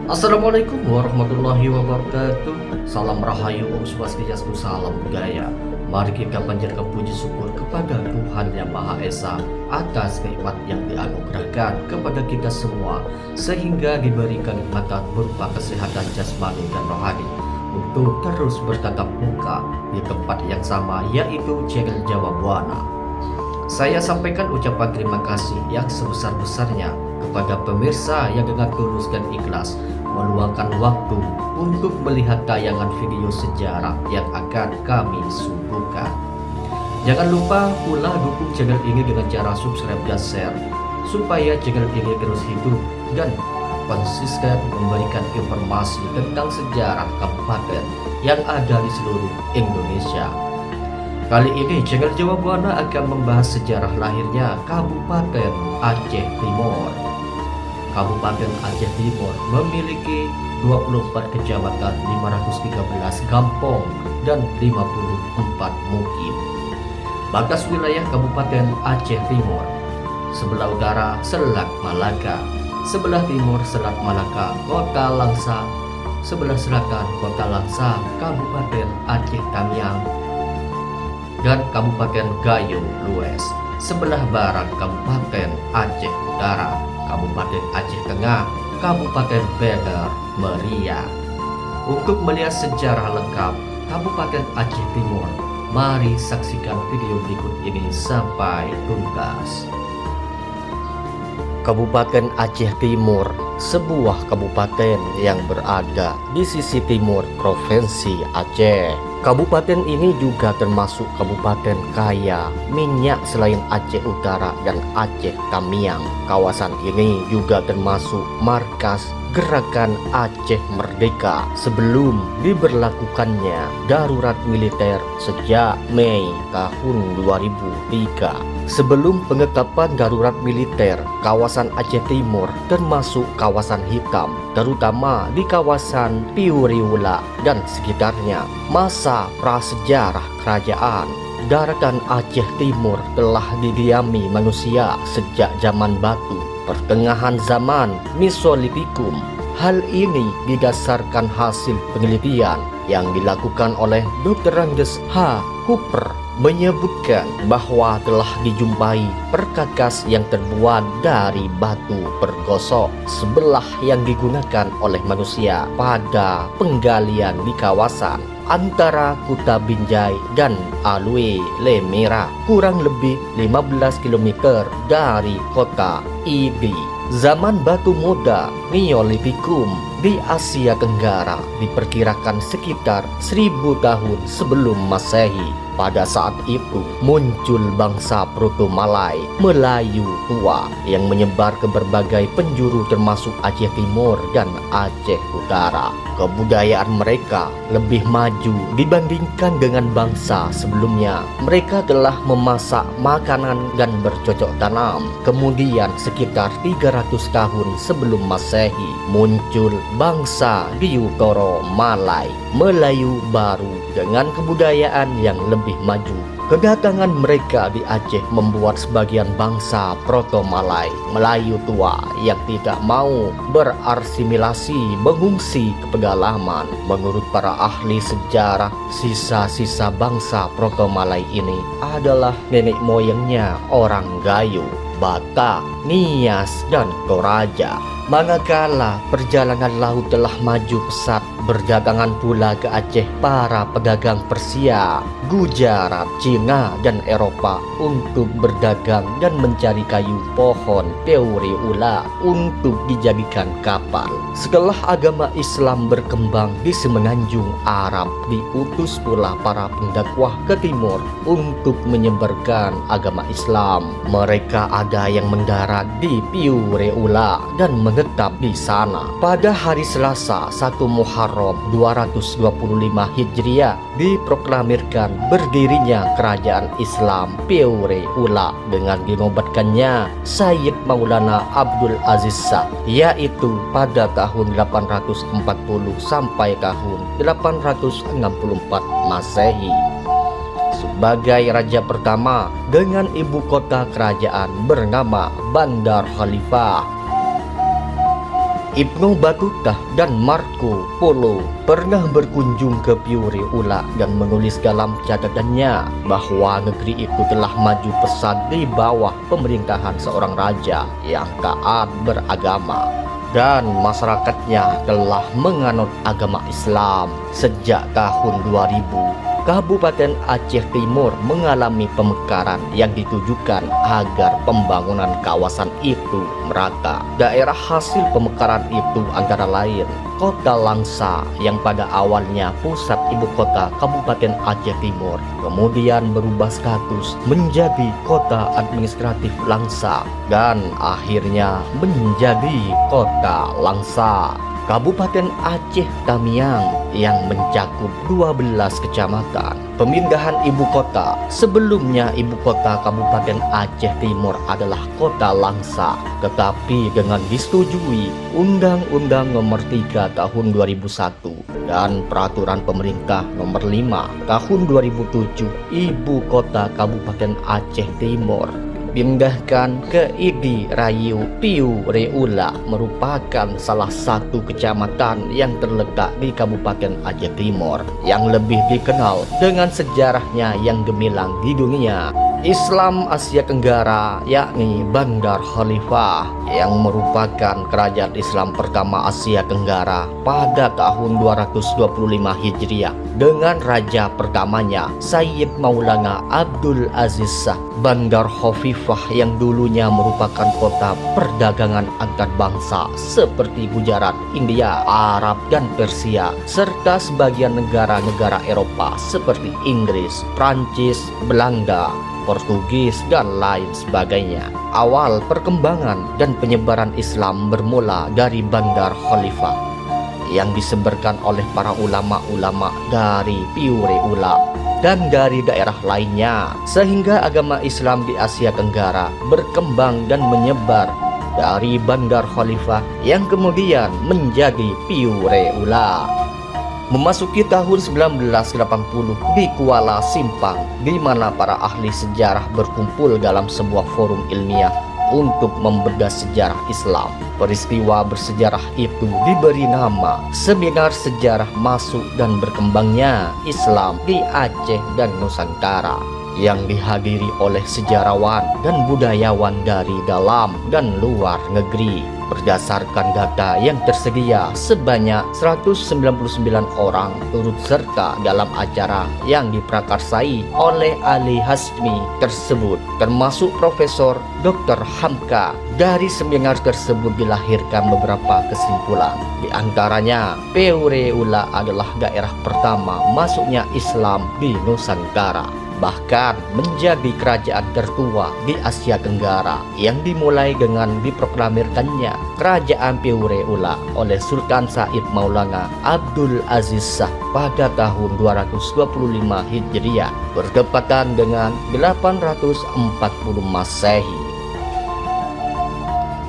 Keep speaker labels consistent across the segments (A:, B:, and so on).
A: Assalamualaikum warahmatullahi wabarakatuh. Salam rahayu, Om Swastiastu, salam budaya. Mari kita panjatkan puji syukur kepada Tuhan Yang Maha Esa atas nikmat yang dianugerahkan kepada kita semua, sehingga diberikan nikmatan berupa kesehatan jasmani dan rohani untuk terus bertatap muka di tempat yang sama, yaitu channel Jawa Buana. Saya sampaikan ucapan terima kasih yang sebesar-besarnya kepada pemirsa yang dengan tulus dan ikhlas meluangkan waktu untuk melihat tayangan video sejarah yang akan kami suguhkan. Jangan lupa pula dukung channel ini dengan cara subscribe dan share, supaya channel ini terus hidup dan konsisten memberikan informasi tentang sejarah kabupaten yang ada di seluruh Indonesia. Kali ini channel Jawa Buana akan membahas sejarah lahirnya Kabupaten Aceh Timur. Kabupaten Aceh Timur memiliki 24 kecamatan, 513 kampung, dan 54 mukim. Batas wilayah Kabupaten Aceh Timur: sebelah utara Selat Malaka, sebelah timur Selat Malaka, Kota Langsa, sebelah selatan Kota Langsa, Kabupaten Aceh Tamiang, dan Kabupaten Gayo Lues. Sebelah barat Kabupaten Aceh Utara, Kabupaten Aceh Tengah, Kabupaten Bener Meriah. Untuk melihat sejarah lengkap Kabupaten Aceh Timur, mari saksikan video berikut ini sampai tuntas. Kabupaten Aceh Timur, sebuah kabupaten yang berada di sisi timur Provinsi Aceh. Kabupaten ini juga termasuk kabupaten kaya minyak selain Aceh Utara dan Aceh Tamiang. Kawasan ini juga termasuk markas Gerakan Aceh Merdeka sebelum diberlakukannya darurat militer sejak Mei tahun 2003. Sebelum penetapan darurat militer, kawasan Aceh Timur termasuk kawasan hitam, terutama di kawasan Piuriula dan sekitarnya. Masa prasejarah kerajaan daratan Aceh Timur telah didiami manusia sejak zaman batu, pertengahan zaman Mesolitikum. Hal ini didasarkan hasil penelitian yang dilakukan oleh Dr. Andes H. Cooper, menyebutkan bahwa telah dijumpai perkakas yang terbuat dari batu pergosok sebelah yang digunakan oleh manusia pada penggalian di kawasan antara Kuta Binjai dan Alue Lemera, kurang lebih 15 km dari kota Idi. Zaman batu muda Neolitikum di Asia Tenggara diperkirakan sekitar 1000 tahun sebelum Masehi. Pada saat itu muncul bangsa Proto-Malay, Melayu tua, yang menyebar ke berbagai penjuru termasuk Aceh Timur dan Aceh Utara. Kebudayaan mereka lebih maju dibandingkan dengan bangsa sebelumnya. Mereka telah memasak makanan dan bercocok tanam. Kemudian sekitar 300 tahun sebelum Masehi muncul bangsa Diutoro Malay, Melayu baru dengan kebudayaan yang lebih maju. Kedatangan mereka di Aceh membuat sebagian bangsa Proto-Malay, Melayu tua yang tidak mau berasimilasi mengungsi ke pedalaman. Menurut para ahli sejarah, sisa-sisa bangsa Proto-Malay ini adalah nenek moyangnya orang Gayo, Batak, Nias, dan Toraja. Manakala perjalanan laut telah maju pesat, berdagangan pula ke Aceh para pedagang Persia, Gujarat, Cina, dan Eropa untuk berdagang dan mencari kayu pohon Piuriula untuk dijadikan kapal. Setelah agama Islam berkembang di semenanjung Arab, diutus pula para pendakwah ke timur untuk menyebarkan agama Islam. Mereka ada yang mendarat di Piuriula dan menetap di sana. Pada hari Selasa 1 Muharram 225 Hijriah diproklamirkan berdirinya kerajaan Islam Piuriula dengan dinobatkannya Sayyid Maulana Abdul Aziz Shah, yaitu pada tahun 840 sampai tahun 864 Masehi. Sebagai raja pertama dengan ibu kota kerajaan bernama Bandar Khalifah. Ibnu Battuta dan Marco Polo pernah berkunjung ke Piureula dan menulis dalam catatannya bahwa negeri itu telah maju pesat di bawah pemerintahan seorang raja yang taat beragama, dan masyarakatnya telah menganut agama Islam. Sejak tahun 2000, Kabupaten Aceh Timur mengalami pemekaran yang ditujukan agar pembangunan kawasan itu merata. Daerah hasil pemekaran itu antara lain Kota Langsa yang pada awalnya pusat ibu kota Kabupaten Aceh Timur, kemudian berubah status menjadi Kota Administratif Langsa dan akhirnya menjadi Kota Langsa. Kabupaten Aceh Tamiang yang mencakup 12 kecamatan. Pemindahan ibu kota. Sebelumnya ibu kota Kabupaten Aceh Timur adalah Kota Langsa, tetapi dengan disetujui Undang-Undang Nomor 3 Tahun 2001 dan Peraturan Pemerintah Nomor 5 Tahun 2007, ibu kota Kabupaten Aceh Timur pindahkan ke Idi Rayu. Piureula merupakan salah satu kecamatan yang terletak di Kabupaten Aceh Timur yang lebih dikenal dengan sejarahnya yang gemilang di dunia Islam Asia Tenggara, yakni Bandar Khalifah yang merupakan kerajaan Islam pertama Asia Tenggara pada tahun 225 Hijriah dengan raja pertamanya Sayyid Maulana Abdul Aziz Shah. Bandar Khalifah yang dulunya merupakan kota perdagangan antar bangsa seperti Gujarat, India, Arab, dan Persia, serta sebagian negara-negara Eropa seperti Inggris, Prancis, Belanda, Portugis, dan lain sebagainya. Awal perkembangan dan penyebaran Islam bermula dari Bandar Khalifah yang disebarkan oleh para ulama-ulama dari Piureula dan dari daerah lainnya, sehingga agama Islam di Asia Tenggara berkembang dan menyebar dari Bandar Khalifah yang kemudian menjadi Piureula. Memasuki tahun 1980 di Kuala Simpang, di mana para ahli sejarah berkumpul dalam sebuah forum ilmiah untuk membedah sejarah Islam. Peristiwa bersejarah itu diberi nama Seminar Sejarah Masuk dan Berkembangnya Islam di Aceh dan Nusantara, yang dihadiri oleh sejarawan dan budayawan dari dalam dan luar negeri. Berdasarkan data yang tersedia, sebanyak 199 orang turut serta dalam acara yang diprakarsai oleh ahli Hasmi tersebut, termasuk Profesor Dr. Hamka. Dari seminar tersebut dilahirkan beberapa kesimpulan. Di antaranya, Piureula adalah daerah pertama masuknya Islam di Nusantara, bahkan menjadi kerajaan tertua di Asia Tenggara yang dimulai dengan diproklamirkannya Kerajaan Piureula oleh Sultan Said Maulana Abdul Aziz Shah pada tahun 225 Hijriah bertepatan dengan 840 Masehi.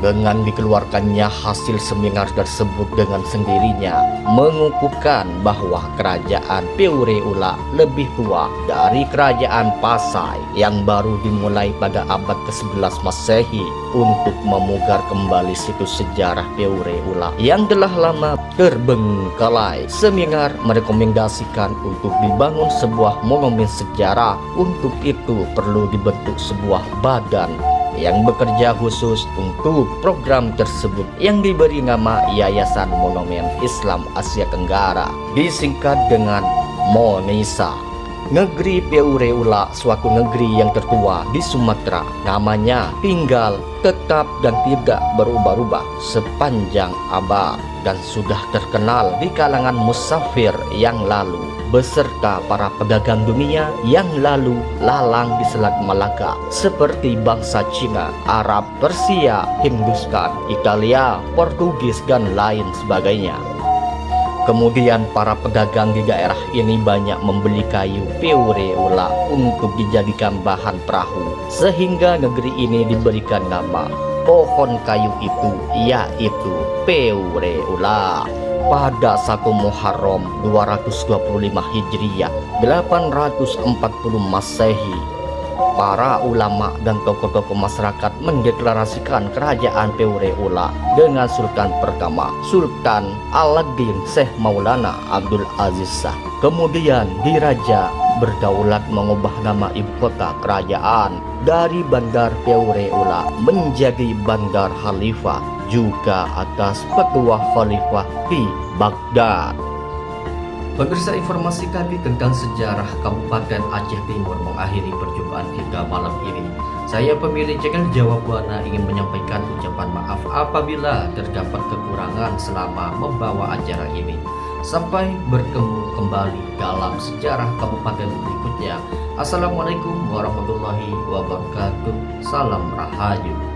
A: Dengan dikeluarkannya hasil seminar tersebut dengan sendirinya mengukuhkan bahwa kerajaan Piureula lebih tua dari kerajaan Pasai yang baru dimulai pada abad ke-11 Masehi untuk memugar kembali situs sejarah Piureula yang telah lama terbengkalai. Seminar merekomendasikan untuk dibangun sebuah monumen sejarah. Untuk itu perlu dibentuk sebuah badan yang bekerja khusus untuk program tersebut yang diberi nama Yayasan Monumen Islam Asia Tenggara, disingkat dengan MONISA. Negeri Piureula, suatu negeri yang tertua di Sumatera, namanya tinggal tetap dan tidak berubah-ubah sepanjang abad dan sudah terkenal di kalangan musafir yang lalu beserta para pedagang dunia yang lalu lalang di Selat Malaka seperti bangsa Cina, Arab, Persia, Hindustan, Italia, Portugis, dan lain sebagainya. Kemudian para pedagang di daerah ini banyak membeli kayu Piureula untuk dijadikan bahan perahu, sehingga negeri ini diberikan nama pohon kayu itu, yaitu Piureula. Pada 1 Muharram 225 Hijriah 840 Masehi, Para ulama dan tokoh-tokoh masyarakat mendeklarasikan kerajaan Peure Ula dengan Sultan pertama, Sultan Aladdin Syekh Maulana Abdul Aziz Shah. Kemudian diraja berdaulat mengubah nama ibu kota kerajaan dari Bandar Peure Ula menjadi Bandar Khalifah, juga atas petuah Khalifah di Baghdad. Pemirsa, informasi kami tentang sejarah Kabupaten Aceh Timur mengakhiri perjumpaan kita malam ini. Saya pemilik channel Jawa Buana ingin menyampaikan ucapan maaf apabila terdapat kekurangan selama membawa acara ini. Sampai bertemu kembali dalam sejarah kabupaten berikutnya. Assalamualaikum warahmatullahi wabarakatuh. Salam Rahayu.